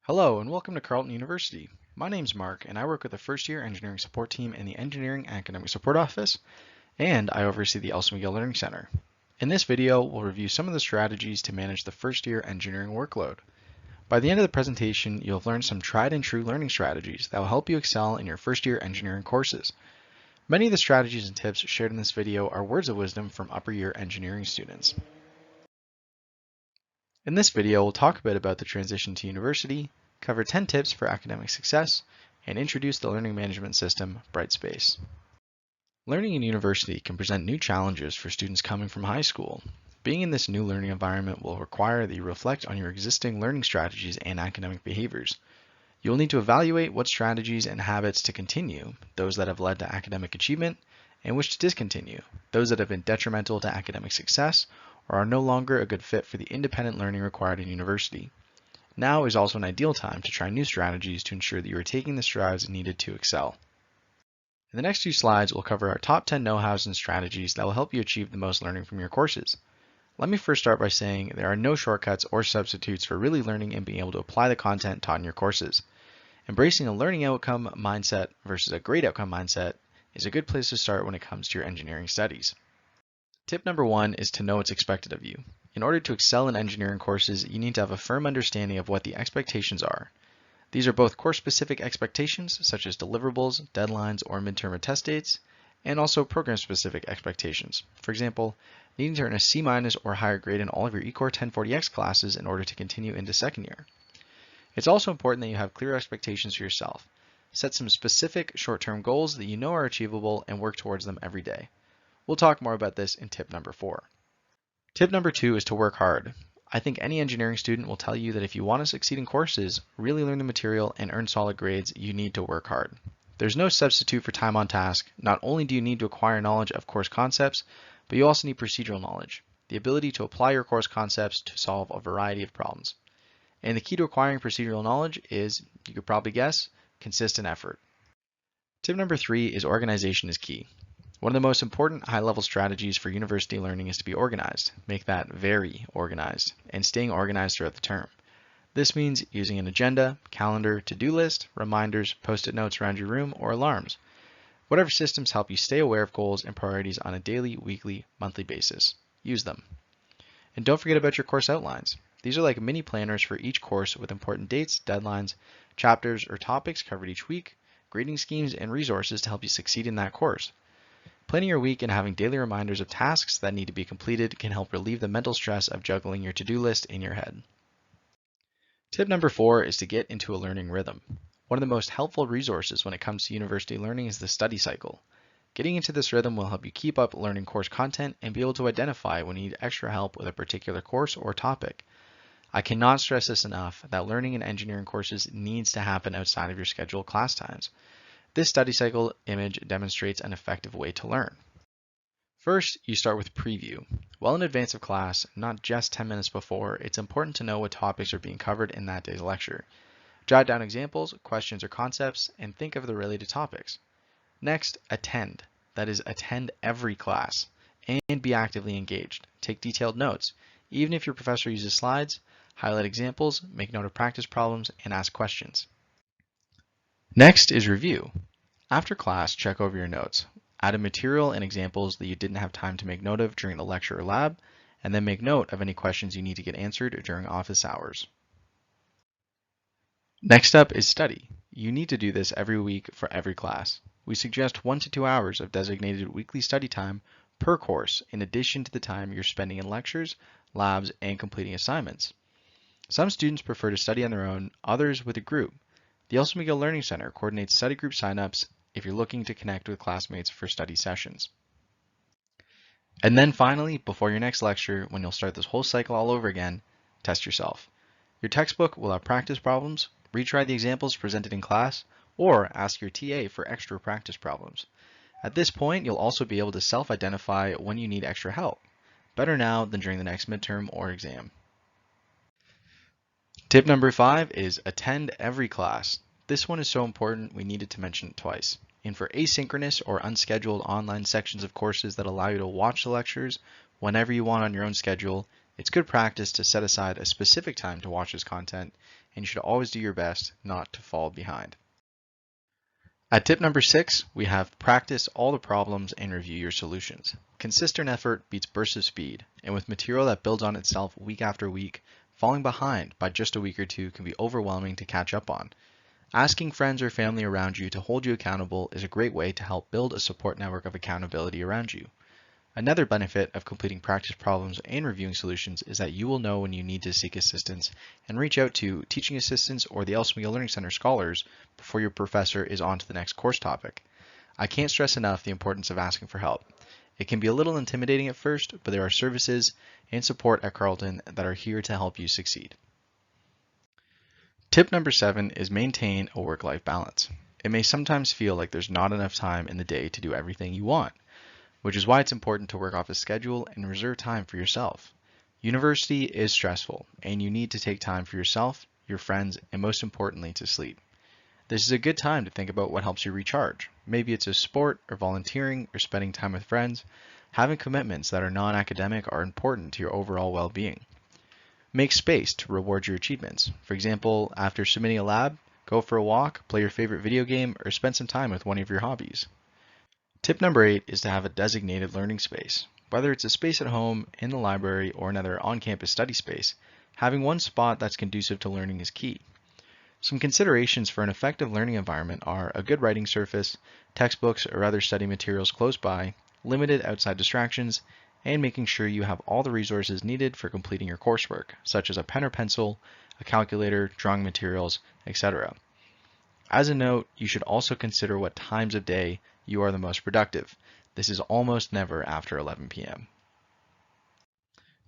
Hello and welcome to Carleton University. My name's Mark and I work with the first year engineering support team in the Engineering Academic Support Office, and I oversee the Elsa McGill Learning Center. In this video, we'll review some of the strategies to manage the first year engineering workload. By the end of the presentation, you'll have learned some tried and true learning strategies that will help you excel in your first year engineering courses. Many of the strategies and tips shared in this video are words of wisdom from upper year engineering students. In this video, we'll talk a bit about the transition to university, cover 10 tips for academic success, and introduce the learning management system, Brightspace. Learning in university can present new challenges for students coming from high school. Being in this new learning environment will require that you reflect on your existing learning strategies and academic behaviors. You will need to evaluate what strategies and habits to continue, those that have led to academic achievement, and which to discontinue, those that have been detrimental to academic success or are no longer a good fit for the independent learning required in university. Now is also an ideal time to try new strategies to ensure that you are taking the strides needed to excel. In the next few slides, we'll cover our top 10 know-hows and strategies that will help you achieve the most learning from your courses. Let me first start by saying there are no shortcuts or substitutes for really learning and being able to apply the content taught in your courses. Embracing a learning outcome mindset versus a grade outcome mindset is a good place to start when it comes to your engineering studies. Tip number 1 is to know what's expected of you. In order to excel in engineering courses, you need to have a firm understanding of what the expectations are. These are both course-specific expectations, such as deliverables, deadlines, or midterm or test dates, and also program-specific expectations. For example, needing to earn a C- or higher grade in all of your eCore 1040X classes in order to continue into second year. It's also important that you have clear expectations for yourself. Set some specific short-term goals that you know are achievable and work towards them every day. We'll talk more about this in tip number 4. Tip number 2 is to work hard. I think any engineering student will tell you that if you want to succeed in courses, really learn the material, and earn solid grades, you need to work hard. There's no substitute for time on task. Not only do you need to acquire knowledge of course concepts, but you also need procedural knowledge, the ability to apply your course concepts to solve a variety of problems. And the key to acquiring procedural knowledge is, you could probably guess, consistent effort. Tip number 3 is organization is key. One of the most important high-level strategies for university learning is to be organized. Make that very organized, and staying organized throughout the term. This means using an agenda, calendar, to-do list, reminders, post-it notes around your room, or alarms. Whatever systems help you stay aware of goals and priorities on a daily, weekly, monthly basis. Use them. And don't forget about your course outlines. These are like mini planners for each course with important dates, deadlines, chapters, or topics covered each week, grading schemes, and resources to help you succeed in that course. Planning your week and having daily reminders of tasks that need to be completed can help relieve the mental stress of juggling your to-do list in your head. Tip number 4 is to get into a learning rhythm. One of the most helpful resources when it comes to university learning is the study cycle. Getting into this rhythm will help you keep up learning course content and be able to identify when you need extra help with a particular course or topic. I cannot stress this enough that learning in engineering courses needs to happen outside of your scheduled class times. This study cycle image demonstrates an effective way to learn. First, you start with preview. Well in advance of class, not just 10 minutes before, it's important to know what topics are being covered in that day's lecture. Jot down examples, questions, or concepts, and think of the related topics. Next, attend. That is, attend every class and be actively engaged. Take detailed notes. Even if your professor uses slides, highlight examples, make note of practice problems, and ask questions. Next is review. After class, check over your notes. Add in material and examples that you didn't have time to make note of during the lecture or lab, and then make note of any questions you need to get answered during office hours. Next up is study. You need to do this every week for every class. We suggest 1 to 2 hours of designated weekly study time per course, in addition to the time you're spending in lectures, labs, and completing assignments. Some students prefer to study on their own, others with a group. The Elsa McGill Learning Center coordinates study group signups if you're looking to connect with classmates for study sessions. And then finally, before your next lecture, when you'll start this whole cycle all over again, test yourself. Your textbook will have practice problems, retry the examples presented in class, or ask your TA for extra practice problems. At this point, you'll also be able to self-identify when you need extra help. Better now than during the next midterm or exam. Tip number 5 is attend every class. This one is so important we needed to mention it twice. And for asynchronous or unscheduled online sections of courses that allow you to watch the lectures whenever you want on your own schedule, it's good practice to set aside a specific time to watch this content and you should always do your best not to fall behind. At tip number 6, we have practice all the problems and review your solutions. Consistent effort beats bursts of speed, and with material that builds on itself week after week, falling behind by just a week or two can be overwhelming to catch up on. Asking friends or family around you to hold you accountable is a great way to help build a support network of accountability around you. Another benefit of completing practice problems and reviewing solutions is that you will know when you need to seek assistance and reach out to teaching assistants or the Elsmega Learning Center scholars before your professor is on to the next course topic. I can't stress enough the importance of asking for help. It can be a little intimidating at first, but there are services and support at Carleton that are here to help you succeed. Tip number 7 is maintain a work-life balance. It may sometimes feel like there's not enough time in the day to do everything you want, which is why it's important to work off a schedule and reserve time for yourself. University is stressful, and you need to take time for yourself, your friends, and most importantly, to sleep. This is a good time to think about what helps you recharge. Maybe it's a sport or volunteering or spending time with friends. Having commitments that are non-academic are important to your overall well-being. Make space to reward your achievements. For example, after submitting a lab, go for a walk, play your favorite video game, or spend some time with one of your hobbies. Tip number 8 is to have a designated learning space. Whether it's a space at home, in the library, or another on-campus study space, having one spot that's conducive to learning is key. Some considerations for an effective learning environment are a good writing surface, textbooks or other study materials close by, limited outside distractions, and making sure you have all the resources needed for completing your coursework, such as a pen or pencil, a calculator, drawing materials, etc. As a note, you should also consider what times of day you are the most productive. This is almost never after 11 p.m.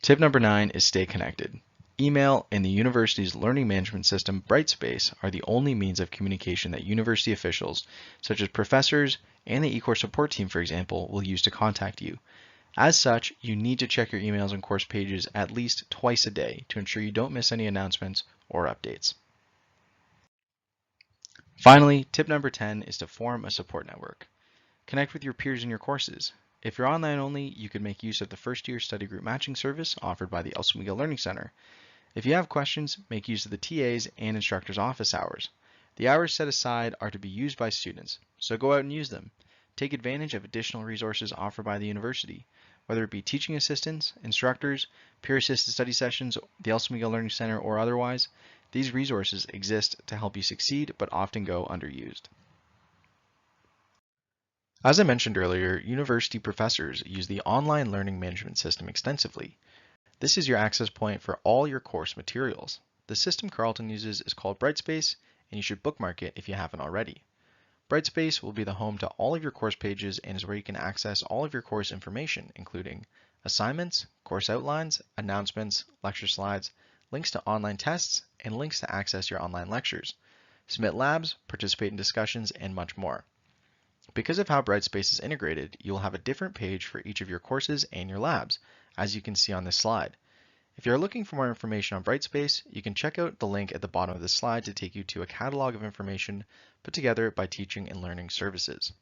Tip number 9 is stay connected. Email and the university's learning management system, Brightspace, are the only means of communication that university officials, such as professors and the eCourse support team, for example, will use to contact you. As such, you need to check your emails and course pages at least twice a day to ensure you don't miss any announcements or updates. Finally, tip number 10 is to form a support network. Connect with your peers in your courses. If you're online only, you could make use of the first-year study group matching service offered by the Elsmega Learning Center. If you have questions, make use of the TA's and instructor's office hours. The hours set aside are to be used by students, so go out and use them. Take advantage of additional resources offered by the university, whether it be teaching assistants, instructors, peer-assisted study sessions, the Elsmega Learning Center, or otherwise. These resources exist to help you succeed, but often go underused. As I mentioned earlier, university professors use the online learning management system extensively. This is your access point for all your course materials. The system Carleton uses is called Brightspace, and you should bookmark it if you haven't already. Brightspace will be the home to all of your course pages and is where you can access all of your course information, including assignments, course outlines, announcements, lecture slides, links to online tests, and links to access your online lectures, submit labs, participate in discussions, and much more. Because of how Brightspace is integrated, you will have a different page for each of your courses and your labs, as you can see on this slide. If you are looking for more information on Brightspace, you can check out the link at the bottom of this slide to take you to a catalog of information put together by Teaching and Learning Services.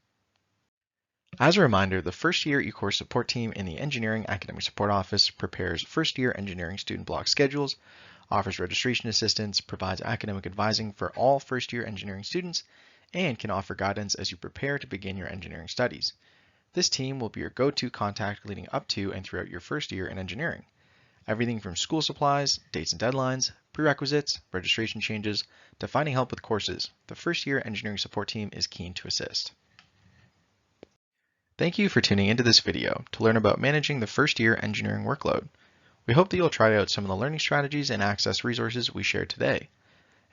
As a reminder, the first-year eCourse support team in the Engineering Academic Support Office prepares first-year engineering student block schedules, offers registration assistance, provides academic advising for all first-year engineering students, and can offer guidance as you prepare to begin your engineering studies. This team will be your go-to contact leading up to and throughout your first year in engineering. Everything from school supplies, dates and deadlines, prerequisites, registration changes, to finding help with courses, the first-year engineering support team is keen to assist. Thank you for tuning into this video to learn about managing the first-year engineering workload. We hope that you'll try out some of the learning strategies and access resources we shared today.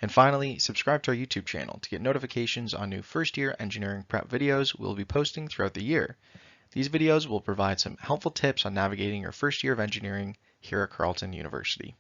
And finally, subscribe to our YouTube channel to get notifications on new first-year engineering prep videos we'll be posting throughout the year. These videos will provide some helpful tips on navigating your first year of engineering here at Carleton University.